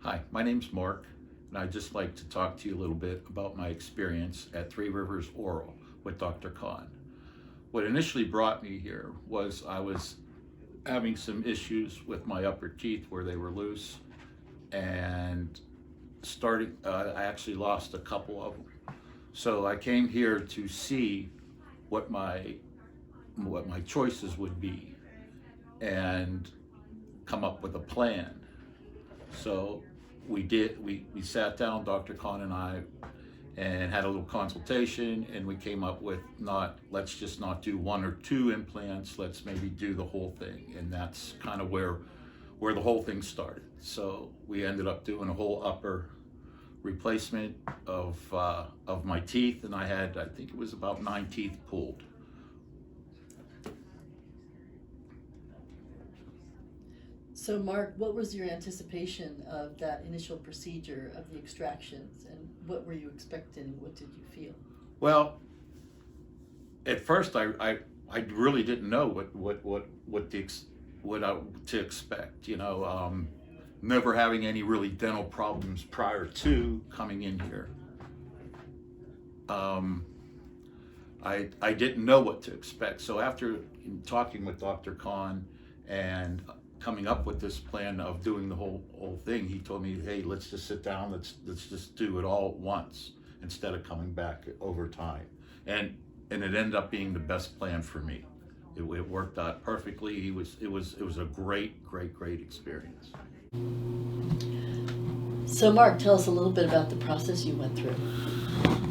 Hi, my name's Mark, and I'd just like to talk to you a little bit about my experience at Three Rivers Oral with Dr. Khan. What initially brought me here was I was having some issues with my upper teeth where they were loose, and I actually lost a couple of them. So I came here to see what my choices would be and come up with a plan. So we sat down, Dr. Khan and I, and had a little consultation, and we came up with let's just not do one or two implants, let's maybe do the whole thing. And that's kind of where the whole thing started. So we ended up doing a whole upper replacement of my teeth, and I think it was about 9 teeth pulled. So Mark, what was your anticipation of that initial procedure of the extractions, and what were you expecting? What did you feel? Well, at first I really didn't know what to expect. Never having any really dental problems prior to coming in here. I didn't know what to expect. So after talking with Dr. Khan and coming up with this plan of doing the whole thing, he told me, hey, let's just sit down, let's just do it all at once instead of coming back over time. And it ended up being the best plan for me. It worked out perfectly. It was a great experience. So Mark, tell us a little bit about the process you went through.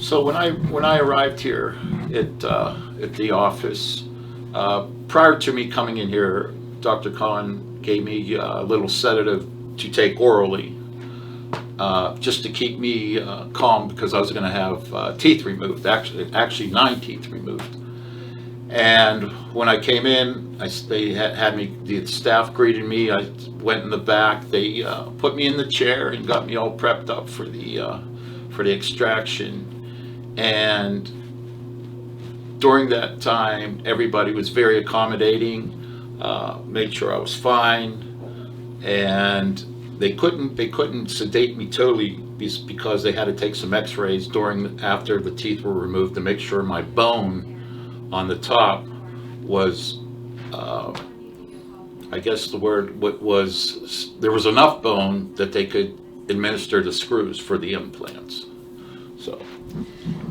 So when I arrived here at the office, prior to me coming in here, Dr. Khan gave me a little sedative to take orally, just to keep me calm, because I was going to have teeth removed, actually 9 teeth removed. And when I came in, they had me, the staff greeted me. I went in the back. They put me in the chair and got me all prepped up for the extraction. And during that time, everybody was very accommodating. Made sure I was fine, and they couldn't sedate me totally because they had to take some X-rays after the teeth were removed to make sure my bone on the top was, I guess the word was, there was enough bone that they could administer the screws for the implants. So.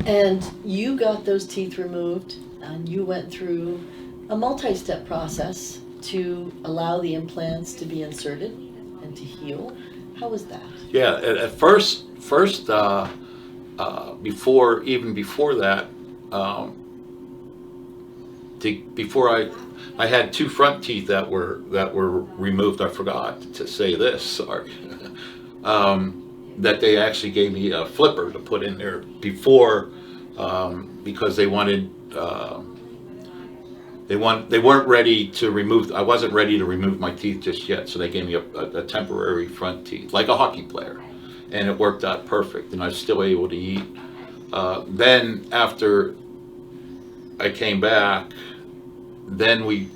And you got those teeth removed, and you went through a multi-step process to allow the implants to be inserted and to heal. How was that? Yeah, at first, before that, before I had 2 front teeth that were removed. I forgot to say this. Sorry. That they actually gave me a flipper to put in there before, because they wanted. They weren't ready to remove. I wasn't ready to remove my teeth just yet, so they gave me a temporary front teeth, like a hockey player, and it worked out perfect. And I was still able to eat. Then after I came back, then we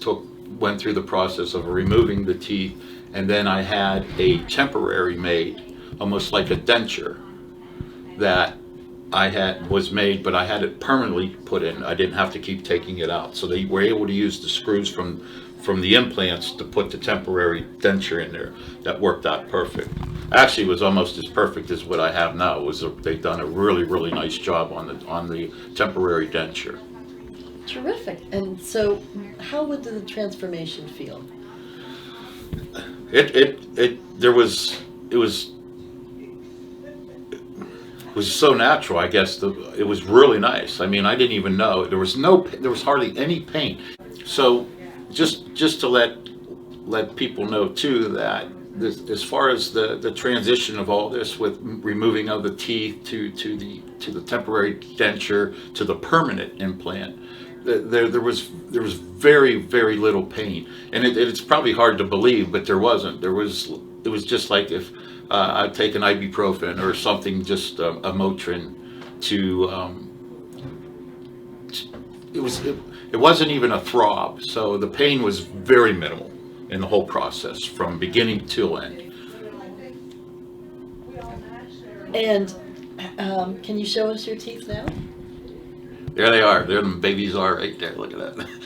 went through the process of removing the teeth, and then I had a temporary made, almost like a denture, that was made, but I had it permanently put in. I didn't have to keep taking it out. So they were able to use the screws from the implants to put the temporary denture in there. That worked out perfect. Actually, it was almost as perfect as what I have now. They've done a really nice job on the temporary denture. Terrific. And so how would the transformation feel? It was so natural, I guess. It was really nice. I mean, I didn't even know there was hardly any pain. So just to let people know too that as far as the transition of all this, with removing of the teeth to the temporary denture to the permanent implant, there was very little pain, and it's probably hard to believe, but there wasn't. It was just like if I'd take an ibuprofen or something, just a Motrin it wasn't even a throb, so the pain was very minimal in the whole process from beginning to end. And can you show us your teeth now? There they are. There the babies are right there. Look at that.